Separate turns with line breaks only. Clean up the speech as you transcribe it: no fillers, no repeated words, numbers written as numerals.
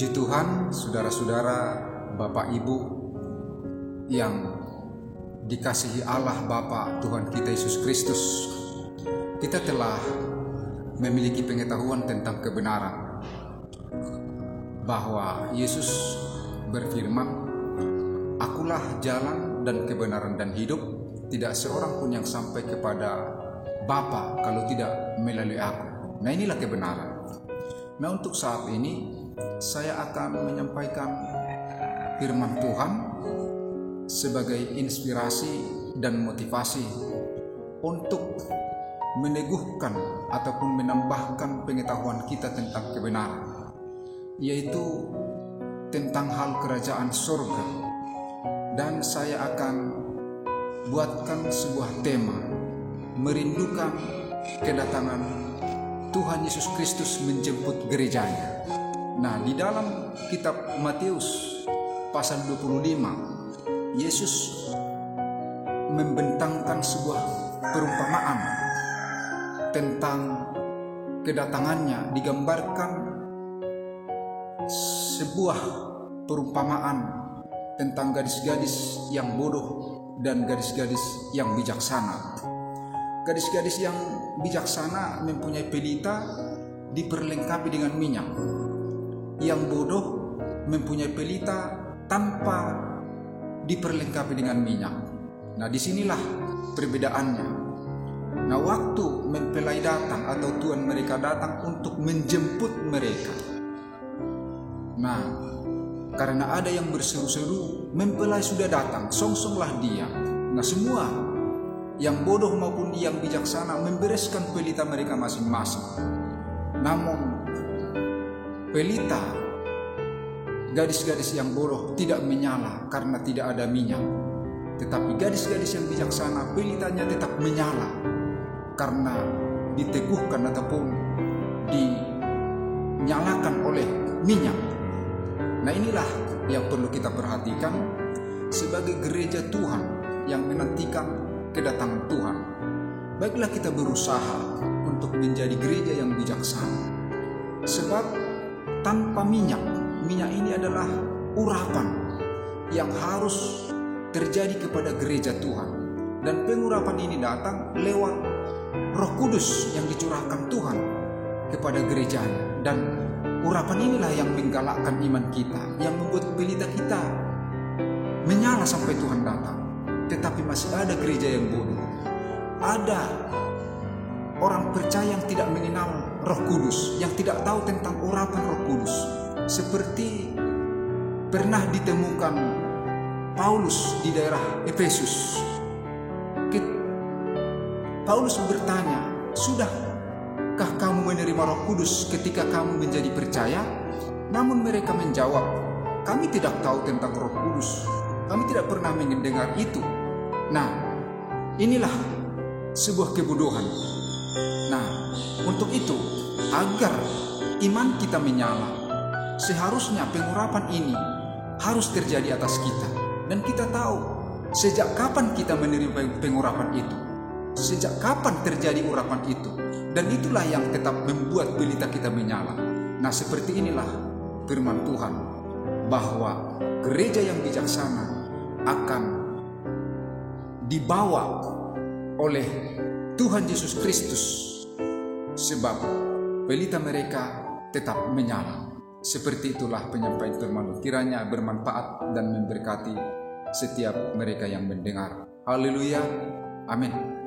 Puji Tuhan, saudara-saudara, Bapak Ibu yang dikasihi Allah Bapa Tuhan kita Yesus Kristus. Kita telah memiliki pengetahuan tentang kebenaran bahwa Yesus berfirman, "Akulah jalan dan kebenaran dan hidup, tidak seorang pun yang sampai kepada Bapa kalau tidak melalui aku." Nah, inilah kebenaran. Nah, untuk saat ini saya akan menyampaikan firman Tuhan sebagai inspirasi dan motivasi untuk meneguhkan ataupun menambahkan pengetahuan kita tentang kebenaran, yaitu tentang hal kerajaan surga. Dan saya akan buatkan sebuah tema, merindukan kedatangan Tuhan Yesus Kristus menjemput gerejanya. Nah, di dalam kitab Matius pasal 25, Yesus membentangkan sebuah perumpamaan tentang kedatangannya, digambarkan sebuah perumpamaan tentang gadis-gadis yang bodoh dan gadis-gadis yang bijaksana. Gadis-gadis yang bijaksana mempunyai pelita diperlengkapi dengan minyak. Yang bodoh mempunyai pelita tanpa diperlengkapi dengan minyak. Nah, disinilah perbedaannya. Nah, waktu mempelai datang atau Tuhan mereka datang untuk menjemput mereka. Nah, karena ada yang berseru-seru, mempelai sudah datang, songsonglah dia. Nah, semua yang bodoh maupun yang bijaksana membereskan pelita mereka masing-masing. Namun pelita gadis-gadis yang bodoh tidak menyala karena tidak ada minyak. Tetapi gadis-gadis yang bijaksana pelitanya tetap menyala karena diteguhkan ataupun dinyalakan oleh minyak. Nah, inilah yang perlu kita perhatikan sebagai gereja Tuhan yang menantikan kedatangan Tuhan. Baiklah kita berusaha untuk menjadi gereja yang bijaksana. Sebab tanpa minyak ini adalah urapan yang harus terjadi kepada gereja Tuhan. Dan pengurapan ini datang lewat Roh Kudus yang dicurahkan Tuhan kepada gerejanya. Dan urapan inilah yang menggalakkan iman kita, yang membuat pelita kita menyala sampai Tuhan datang. Tetapi masih ada gereja yang bodoh. Ada orang percaya yang tidak mengenal Roh Kudus, yang tidak tahu tentang urapan Roh Kudus. Seperti pernah ditemukan Paulus di daerah Efesus. Paulus bertanya, "Sudahkah kamu menerima Roh Kudus ketika kamu menjadi percaya?" Namun mereka menjawab, "Kami tidak tahu tentang Roh Kudus. Kami tidak pernah mendengar itu." Nah, inilah sebuah kebodohan. Nah, untuk itu, agar iman kita menyala, seharusnya pengurapan ini harus terjadi atas kita. Dan kita tahu sejak kapan kita menerima pengurapan itu, sejak kapan terjadi urapan itu. Dan itulah yang tetap membuat pelita kita menyala. Nah, seperti inilah firman Tuhan, bahwa gereja yang bijaksana akan dibawa oleh Tuhan Yesus Kristus, sebab pelita mereka tetap menyala. Seperti itulah penyampaian firman. Kiranya bermanfaat dan memberkati setiap mereka yang mendengar. Haleluya. Amin.